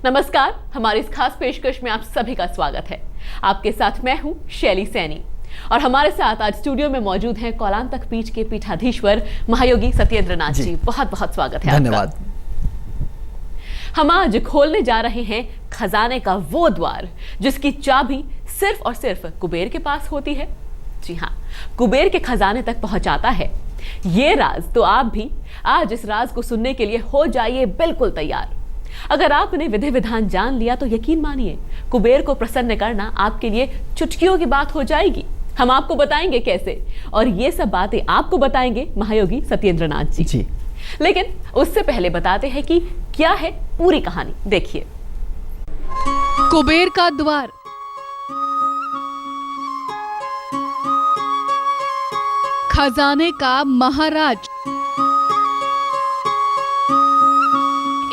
नमस्कार, हमारी इस खास पेशकश में आप सभी का स्वागत है। आपके साथ मैं हूं शैली सैनी और हमारे साथ आज स्टूडियो में मौजूद हैं कौलांतक पीठ के पीठाधीश्वर महायोगी सत्येंद्र नाथ जी। बहुत बहुत स्वागत है। धन्यवाद। हम आज खोलने जा रहे हैं खजाने का वो द्वार जिसकी चाबी सिर्फ और सिर्फ कुबेर के पास होती है। जी हाँ, कुबेर के खजाने तक पहुंचाता है ये राज। तो आप भी आज इस राज को सुनने के लिए हो जाइए बिल्कुल तैयार। अगर आपने विधि विधान जान लिया तो यकीन मानिए कुबेर को प्रसन्न करना आपके लिए चुटकियों की बात हो जाएगी। हम आपको बताएंगे कैसे, और ये सब बातें आपको बताएंगे महायोगी सत्येंद्र नाथ जी। लेकिन उससे पहले बताते हैं कि क्या है पूरी कहानी। देखिए, कुबेर का द्वार। खजाने का महाराज।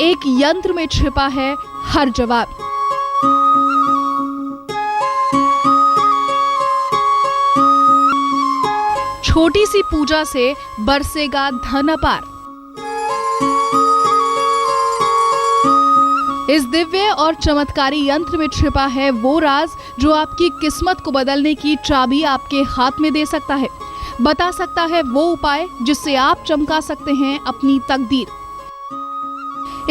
एक यंत्र में छिपा है हर जवाब। छोटी सी पूजा से बरसेगा धन अपार। इस दिव्य और चमत्कारी यंत्र में छिपा है वो राज जो आपकी किस्मत को बदलने की चाबी आपके हाथ में दे सकता है, बता सकता है वो उपाय जिससे आप चमका सकते हैं अपनी तकदीर।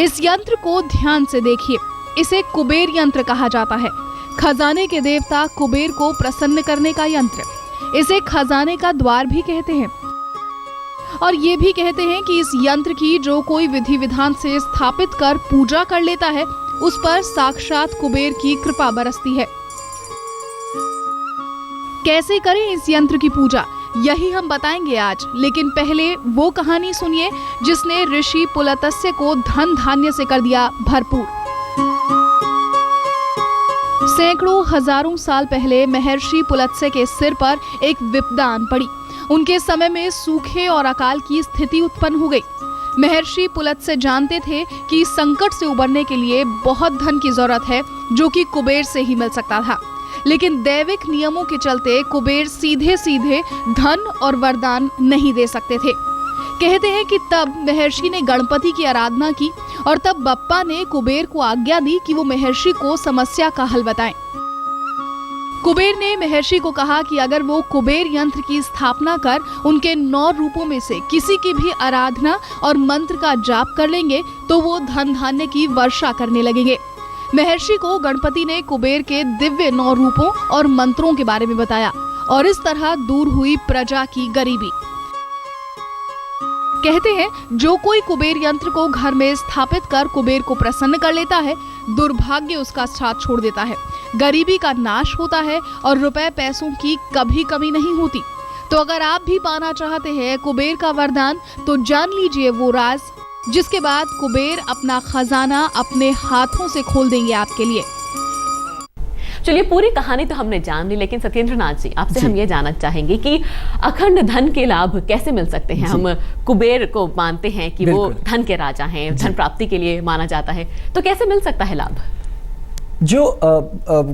इस यंत्र को ध्यान से देखिए। इसे कुबेर यंत्र कहा जाता है। खजाने के देवता कुबेर को प्रसन्न करने का यंत्र। इसे खजाने का द्वार भी कहते हैं और ये भी कहते हैं कि इस यंत्र की जो कोई विधि विधान से स्थापित कर पूजा कर लेता है उस पर साक्षात कुबेर की कृपा बरसती है। कैसे करें इस यंत्र की पूजा, यही हम बताएंगे आज। लेकिन पहले वो कहानी सुनिए जिसने ऋषि पुलत्स्य को धन धान्य से कर दिया भरपूर। सैकड़ों हजारों साल पहले महर्षि पुलत्स्य के सिर पर एक विपदा आन पड़ी। उनके समय में सूखे और अकाल की स्थिति उत्पन्न हो गई। महर्षि पुलत्स्य जानते थे कि इस संकट से उबरने के लिए बहुत धन की जरूरत है जो कि कुबेर से ही मिल सकता था। लेकिन दैविक नियमों के चलते कुबेर सीधे सीधे धन और वरदान नहीं दे सकते थे। कहते हैं कि तब महर्षि ने गणपति की आराधना की और तब बप्पा ने कुबेर को आज्ञा दी कि वो महर्षि को समस्या का हल बताएं। कुबेर ने महर्षि को कहा कि अगर वो कुबेर यंत्र की स्थापना कर उनके 9 रूपों में से किसी की भी आराधना और मंत्र का जाप कर लेंगे तो वो धन धान्य की वर्षा करने लगेंगे। महर्षि को गणपति ने कुबेर के दिव्य 9 रूपों और मंत्रों के बारे में बताया और इस तरह दूर हुई प्रजा की गरीबी। कहते हैं जो कोई कुबेर यंत्र को घर में स्थापित कर कुबेर को प्रसन्न कर लेता है, दुर्भाग्य उसका साथ छोड़ देता है, गरीबी का नाश होता है और रुपए पैसों की कभी कमी नहीं होती। तो अगर आप भी पाना चाहते हैं कुबेर का वरदान तो जान लीजिए वो राज जिसके बाद कुबेर अपना खजाना अपने हाथों से खोल देंगे आपके लिए। चलिए, पूरी कहानी तो हमने जान ली, लेकिन सत्येंद्र नाथ जी आपसे हम ये जानना चाहेंगे कि अखंड धन के लाभ कैसे मिल सकते हैं। हम कुबेर को मानते हैं कि वो धन के राजा हैं, धन प्राप्ति के लिए माना जाता है, तो कैसे मिल सकता है लाभ? जो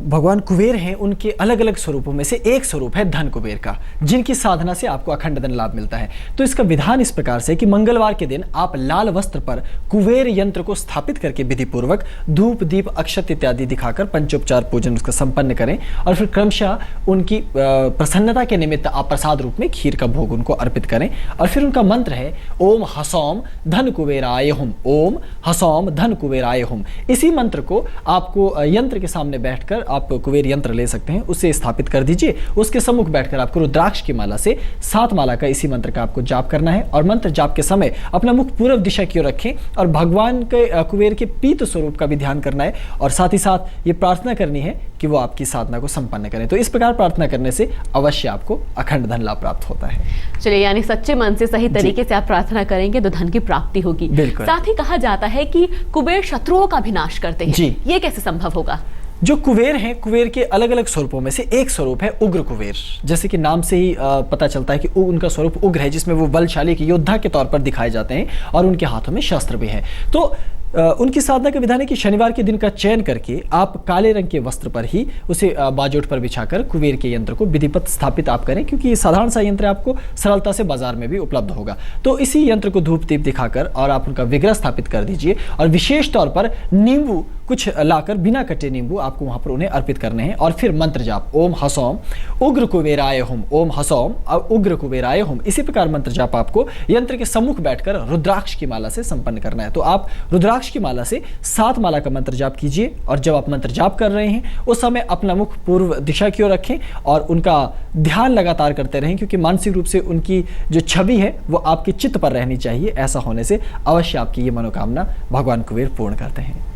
भगवान कुबेर हैं उनके अलग अलग स्वरूपों में से एक स्वरूप है धन कुबेर का, जिनकी साधना से आपको अखंड धन लाभ मिलता है। तो इसका विधान इस प्रकार से कि मंगलवार के दिन आप लाल वस्त्र पर कुबेर यंत्र को स्थापित करके विधि पूर्वक धूप दीप अक्षत इत्यादि दिखाकर पंचोपचार पूजन उसका संपन्न करें और फिर क्रमशः उनकी प्रसन्नता के निमित्त आप प्रसाद रूप में खीर का भोग उनको अर्पित करें। और फिर उनका मंत्र है ओम हसौम धन कुबेराय हुम, ओम हसौम धन कुबेराय हुम। इसी मंत्र को आपको यंत्र के सामने बैठकर आप कुबेर यंत्र ले सकते हैं, उसे स्थापित कर दीजिए। उसके सम्मुख बैठकर आपको रुद्राक्ष की माला से 7 माला का इसी मंत्र का आपको जाप करना है और मंत्र जाप के समय अपना मुख पूर्व दिशा की ओर रखें और भगवान के कुबेर के पीत स्वरूप का भी ध्यान करना है और साथ ही साथ ये प्रार्थना करनी है कि वो आपकी साधना को संपन्न करें। तो इस प्रकार प्रार्थना करने से अवश्य आपको अखंड धन लाभ प्राप्त होता है। चलिए, यानी सच्चे मन से सही तरीके से आप प्रार्थना करेंगे तो धन की प्राप्ति होगी। साथ ही कहा जाता है कि कुबेर शत्रुओं का भी नाश करते हैं, ये कैसे संभव होगा? जो कुबेर हैं, कुबेर के अलग अलग स्वरूपों में से एक स्वरूप है उग्र कुबेर। जैसे कि नाम से ही पता चलता है कि उनका स्वरूप उग्र है, जिसमें वो बलशाली के योद्धा के तौर पर दिखाए जाते हैं और उनके हाथों में शस्त्र भी है। तो उनकी साधना का विधान है कि शनिवार के दिन का चयन करके आप काले रंग के वस्त्र पर ही उसे बाजोट पर बिछाकर कुबेर के यंत्र को विधिवत स्थापित आप करें, क्योंकि ये साधारण सा यंत्र आपको सरलता से बाजार में भी उपलब्ध होगा। तो इसी यंत्र को धूप दीप दिखाकर और आप उनका विग्रह स्थापित कर दीजिए और विशेष तौर पर नींबू कुछ लाकर बिना कटे नींबू आपको वहां पर उन्हें अर्पित करने हैं और फिर मंत्र जाप ओम हसौम उग्र कुबेराय हुम, ओम हसौम उग्र कुबेराय हुम, इसी प्रकार मंत्र जाप आपको यंत्र के सम्मुख बैठकर रुद्राक्ष की माला से संपन्न करना है। तो आप रुद्राक्ष की माला से 7 माला का मंत्र जाप कीजिए और जब आप मंत्र जाप कर रहे हैं उस समय अपना मुख पूर्व दिशा की ओर रखें और उनका ध्यान लगातार करते रहें, क्योंकि मानसिक रूप से उनकी जो छवि है वो आपके चित्त पर रहनी चाहिए। ऐसा होने से अवश्य आपकी ये मनोकामना भगवान कुबेर पूर्ण करते हैं।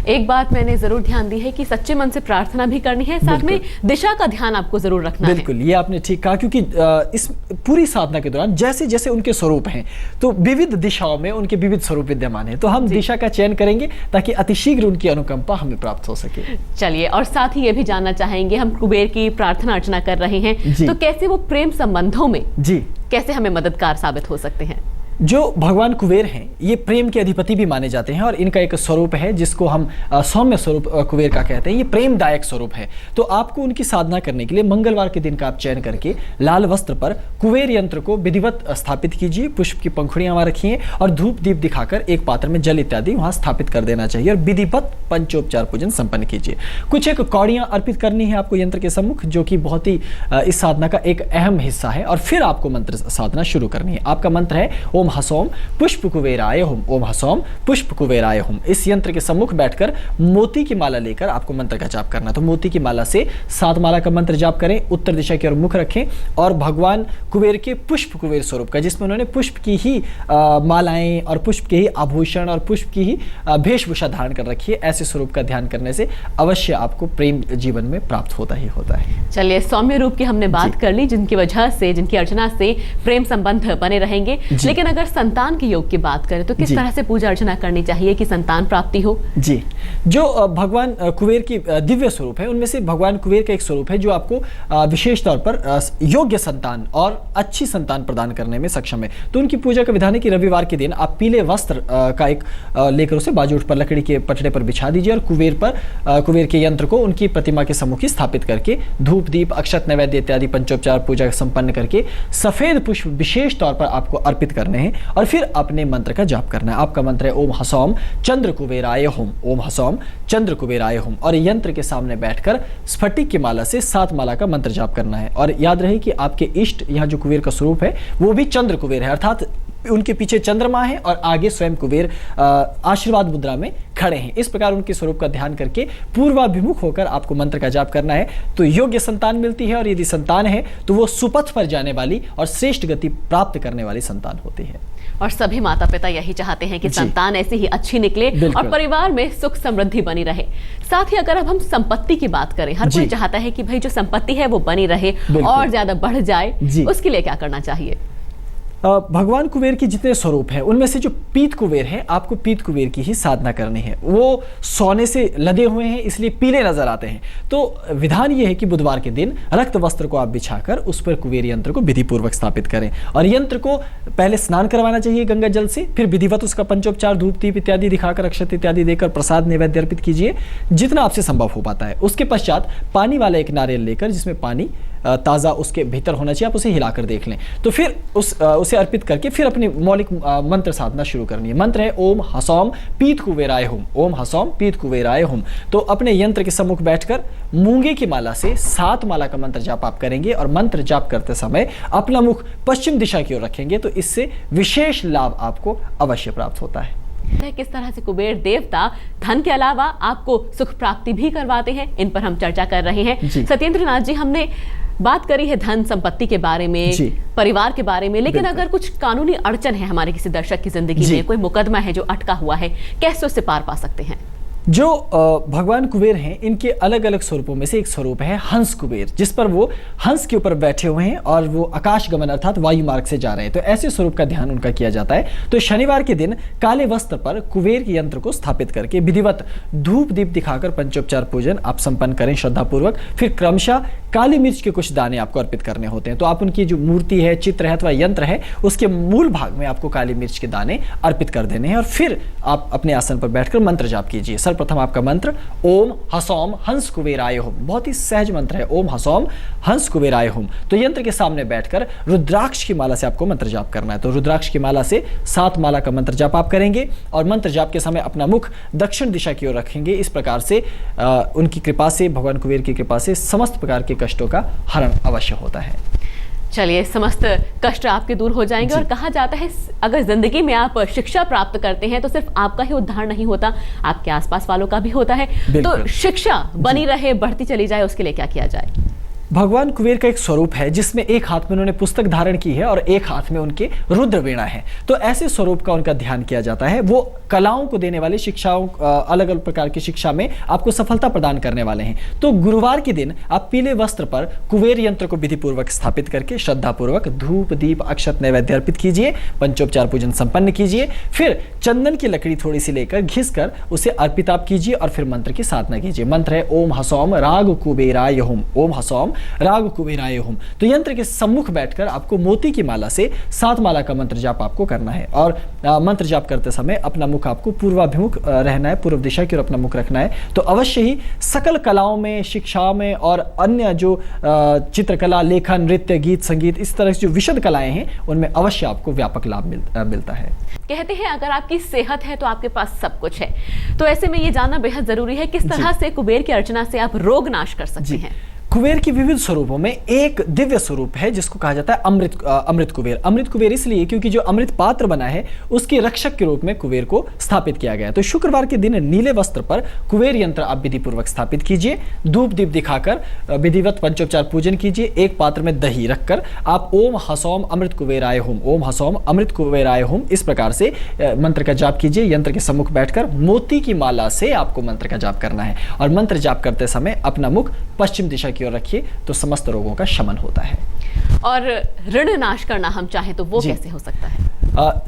एक बात मैंने जरूर ध्यान दी है कि सच्चे मन से प्रार्थना भी करनी है, साथ में दिशा का ध्यान आपको जरूर रखना है। बिल्कुल, ये आपने ठीक कहा, क्योंकि इस पूरी साधना के दौरान जैसे जैसे उनके स्वरूप हैं तो विविध दिशाओं में उनके विविध स्वरूप विद्यमान है, तो हम दिशा का चयन करेंगे ताकि अतिशीघ्र उनकी अनुकंपा हमें प्राप्त हो सके। चलिए, और साथ ही ये भी जानना चाहेंगे, हम कुबेर की प्रार्थना अर्चना कर रहे हैं तो कैसे वो प्रेम संबंधों में कैसे हमें मददगार साबित हो सकते हैं? जो भगवान कुबेर हैं ये प्रेम के अधिपति भी माने जाते हैं और इनका एक स्वरूप है जिसको हम सौम्य स्वरूप कुबेर का कहते हैं। ये प्रेमदायक स्वरूप है। तो आपको उनकी साधना करने के लिए मंगलवार के दिन का आप चयन करके लाल वस्त्र पर कुबेर यंत्र को विधिवत स्थापित कीजिए, पुष्प की पंखुड़ियां वहां रखिए और धूप दीप दिखाकर एक पात्र में जल इत्यादि वहां स्थापित कर देना चाहिए और विधिवत पंचोपचार पूजन संपन्न कीजिए। कुछ एक कौड़ियां अर्पित करनी है आपको यंत्र के सम्मुख, जो कि बहुत ही इस साधना का एक अहम हिस्सा है, और फिर आपको मंत्र साधना शुरू करनी है। आपका मंत्र है ओम हसौम पुष्प कुबेराय हुम, ओम हसौम पुष्प कुबेराय हुम। इस यंत्र के सम्मुख बैठकर मोती की माला लेकर आपको मंत्र का जाप करना। तो मोती की माला से 7 माला का मंत्र जाप करें, उत्तर दिशा की ओर मुख रखें और भगवान कुबेर के पुष्प कुबेर स्वरूप का, जिसमें उन्होंने पुष्प की ही मालाएं और पुष्प के ही आभूषण और पुष्प की ही वेशभूषा धारण कर रखी है, ऐसे स्वरूप का ध्यान करने से अवश्य आपको प्रेम जीवन में प्राप्त होता ही होता है। चलिए, सौम्य रूप की हमने बात कर ली, जिनकी वजह से, जिनकी अर्चना से प्रेम संबंध बने रहेंगे। लेकिन अगर संतान के योग की बात करें तो किस तरह से पूजा अर्चना करनी चाहिए कि संतान प्राप्ति हो? जी, जो भगवान कुबेर की दिव्य स्वरूप है उनमें से भगवान कुबेर का एक स्वरूप है जो आपको विशेष तौर पर योग्य संतान और अच्छी संतान प्रदान करने में सक्षम है। तो उनकी पूजा का विधान है कि रविवार के दिन आप पीले वस्त्र का एक लेकर उसे बाजूट पर लकड़ी के पटड़े पर बिछा दीजिए और कुबेर के यंत्र को उनकी प्रतिमा के सम्मुख स्थापित करके धूप दीप अक्षत नैवेद्य इत्यादि पंचोपचार पूजा संपन्न करके सफेद पुष्प विशेष तौर पर आपको अर्पित करने हैं और फिर अपने मंत्र का जाप करना है। आपका मंत्र है ओम हसौम चंद्र कुबेराय हुम, ओम हसौम चंद्र कुबेराय हुम, और यंत्र के सामने बैठकर स्फटिक की माला से 7 माला का मंत्र जाप करना है। और याद रहे कि आपके इष्ट, यहाँ जो कुबेर का स्वरूप है वो भी चंद्र कुबेर है, अर्थात उनके पीछे चंद्रमा है और आगे स्वयं कुबेर आशीर्वाद मुद्रा में खड़े हैं। इस प्रकार उनके स्वरूप का ध्यान करके पूर्वाभिमुख होकर आपको मंत्र का जाप करना है, तो योग्य संतान मिलती है और यदि संतान है तो वो सुपथ पर जाने वाली और श्रेष्ठ गति प्राप्त करने वाली संतान होती है। और सभी माता पिता यही चाहते हैं कि संतान ऐसी ही अच्छी निकले और परिवार में सुख समृद्धि बनी रहे। साथ ही अगर अब हम संपत्ति की बात करें, हर कोई चाहता है कि भाई जो संपत्ति है वो बनी रहे और ज्यादा बढ़ जाए, उसके लिए क्या करना चाहिए? भगवान कुबेर की जितने स्वरूप हैं उनमें से जो पीत कुबेर है, आपको पीत कुबेर की ही साधना करनी है। वो सोने से लदे हुए हैं इसलिए पीले नजर आते हैं। तो विधान ये है कि बुधवार के दिन रक्त वस्त्र को आप बिछाकर उस पर कुबेर यंत्र को विधि पूर्वक स्थापित करें और यंत्र को पहले स्नान करवाना चाहिए गंगा जल से, फिर विधिवत उसका पंचोपचार धूप दीप इत्यादि दिखाकर अक्षत इत्यादि देकर प्रसाद नैवेद्य अर्पित कीजिए जितना आपसे संभव हो पाता है। उसके पश्चात पानी वाला एक नारियल लेकर, जिसमें पानी ताज़ा उसके भीतर होना चाहिए, आप उसे हिलाकर देख लें, तो फिर उसे अर्पित करके फिर अपनी मौलिक मंत्र साधना शुरू करनी है। मंत्र है ओम हसौम पीत कुबेराय हुम, ओम हसौम पीत कुबेराय हुम। तो अपने यंत्र के सम्मुख बैठकर मूंगे की माला से 7 माला का मंत्र जाप आप करेंगे और मंत्र जाप करते समय अपना मुख पश्चिम दिशा की ओर रखेंगे, तो इससे विशेष लाभ आपको अवश्य प्राप्त होता है। किस तरह से कुबेर देवता धन के अलावा आपको सुख प्राप्ति भी करवाते हैं, इन पर हम चर्चा कर रहे हैं। सत्येंद्र नाथ जी, हमने बात करी है धन संपत्ति के बारे में, परिवार के बारे में, लेकिन अगर कुछ कानूनी अड़चन है हमारे किसी दर्शक की जिंदगी में, कोई मुकदमा है जो अटका हुआ है, कैसे उससे पार पा सकते हैं? जो भगवान कुबेर हैं इनके अलग अलग स्वरूपों में से एक स्वरूप है हंस कुबेर, जिस पर वो हंस के ऊपर बैठे हुए हैं और वो आकाश गमन अर्थात वायु मार्ग से जा रहे हैं। तो ऐसे स्वरूप का ध्यान उनका किया जाता है। तो शनिवार के दिन काले वस्त्र पर कुबेर के यंत्र को स्थापित करके विधिवत धूप दीप दिखाकर पंचोपचार पूजन आप संपन्न करें श्रद्धापूर्वक। फिर क्रमशः काली मिर्च के कुछ दाने आपको अर्पित करने होते हैं। तो आप उनकी जो मूर्ति है, चित्र है अथवा यंत्र है, उसके मूल भाग में आपको काली मिर्च के दाने अर्पित कर देने हैं और फिर आप अपने आसन पर बैठकर मंत्र जाप कीजिए। सर्वप्रथम आपका मंत्र ओम हसौम हंस कुबेराय हुम, बहुत ही सहज मंत्र है, ओम हसौम हंस कुबेराय हुम। तो यंत्र के सामने बैठकर रुद्राक्ष की माला से आपको मंत्र जाप करना है। तो रुद्राक्ष की माला से 7 माला का मंत्र जाप आप करेंगे और मंत्र जाप के समय अपना मुख दक्षिण दिशा की ओर रखेंगे। इस प्रकार से उनकी कृपा से, भगवान कुबेर की कृपा से समस्त प्रकार के कष्टों का हरण अवश्य होता है। चलिए, समस्त कष्ट आपके दूर हो जाएंगे। और कहा जाता है अगर जिंदगी में आप शिक्षा प्राप्त करते हैं तो सिर्फ आपका ही उद्धार नहीं होता, आपके आसपास वालों का भी होता है। तो शिक्षा बनी रहे, बढ़ती चली जाए, उसके लिए क्या किया जाए? भगवान कुबेर का एक स्वरूप है जिसमें एक हाथ में उन्होंने पुस्तक धारण की है और एक हाथ में उनके रुद्र वीणा है। तो ऐसे स्वरूप का उनका ध्यान किया जाता है। वो कलाओं को देने वाले, शिक्षाओं, अलग अलग प्रकार की शिक्षा में आपको सफलता प्रदान करने वाले हैं। तो गुरुवार के दिन आप पीले वस्त्र पर कुबेर यंत्र को विधि पूर्वक स्थापित करके श्रद्धापूर्वक धूप दीप अक्षत नैवेद्य अर्पित कीजिए, पंचोपचार पूजन संपन्न कीजिए। फिर चंदन की लकड़ी थोड़ी सी लेकर घिसकर उसे अर्पित आप कीजिए और फिर मंत्र की साधना कीजिए। मंत्र है ओम हसौम राग कुबेराय हुम, ओम हसौम राग कुबेराय हुम। तो यंत्र के सम्मुख बैठकर आपको मोती की माला से 7 माला का मंत्र जाप आपको करना है और मंत्र जाप करते समय अपना मुख आपको पूर्वाभिमुख रहना है, पूर्व दिशा की ओर अपना मुख रखना है। तो अवश्य ही सकल कलाओं में, शिक्षा में और अन्य जो चित्रकला, लेखन, नृत्य, गीत, संगीत, इस तरह की जो विशद कलाएं हैं उनमें अवश्य आपको व्यापक लाभ मिलता है। कहते हैं अगर आपकी सेहत है तो आपके पास सब कुछ है। तो ऐसे में ये जानना बेहद जरूरी है किस तरह से कुबेर की अर्चना से आप रोग नाश कर सकते हैं। कुबेर के विविध स्वरूपों में एक दिव्य स्वरूप है जिसको कहा जाता है अमृत कुबेर। अमृत कुबेर इसलिए क्योंकि जो अमृत पात्र बना है उसके रक्षक के रूप में कुबेर को स्थापित किया गया है। तो शुक्रवार के दिन नीले वस्त्र पर कुबेर यंत्र आप विधि पूर्वक स्थापित कीजिए, धूप दीप दिखाकर विधिवत पंचोपचार पूजन कीजिए। एक पात्र में दही रखकर आप ओम हसौम अमृत कुबेराय हुम, ओम हसौम अमृत कुबेराय हुम, इस प्रकार से मंत्र का जाप कीजिए। यंत्र के सम्मुख बैठकर मोती की माला से आपको मंत्र का जाप करना है और मंत्र जाप करते समय अपना मुख पश्चिम दिशा की ओर रखिए तो समस्त रोगों का शमन होता है। और ऋण नाश करना हम चाहें तो वो कैसे हो सकता है?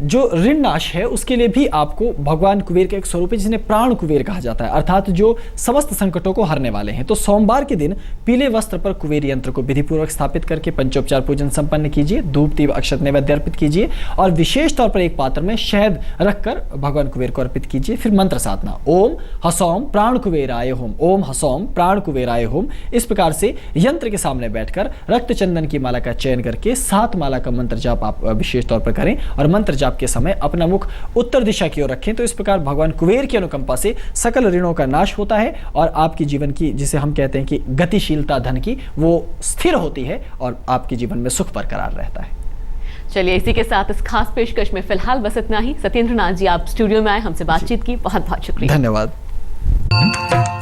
जो ऋण नाश है उसके लिए भी आपको भगवान कुबेर का एक स्वरूप है जिन्हें प्राण कुबेर कहा जाता है, अर्थात जो समस्त संकटों को हरने वाले हैं। तो सोमवार के दिन पीले वस्त्र पर कुबेर यंत्र को विधि पूर्वक स्थापित करके पंचोपचार पूजन संपन्न कीजिए, धूप दीप अक्षत नैवेद्य अर्पित कीजिए और विशेष तौर पर एक पात्र में शहद रखकर भगवान कुबेर को अर्पित कीजिए। फिर मंत्र साधना ओम हसौम प्राण कुबेराय हुम, ओम हसौम प्राण कुबेराय हुम। इस प्रकार से यंत्र के सामने बैठकर रक्त चंदन की माला का चयन करके 7 माला का मंत्र जाप आप विशेष तौर पर करें और मंत्र जाप के समय अपना मुख उत्तर दिशा की ओर रखें। तो इस प्रकार भगवान कुबेर की अनुकंपा से सकल ऋणों का नाश होता है और आपकी जीवन की, जिसे हम कहते हैं कि गतिशीलता धन की, वो स्थिर होती है और आपके जीवन में सुख बरकरार रहता है। चलिए, इसी के साथ इस खास पेशकश में फिलहाल बस इतना ही। सत्येंद्र नाथ जी, आप स्टूडियो में आए, हमसे बातचीत की, बहुत बहुत शुक्रिया। धन्यवाद।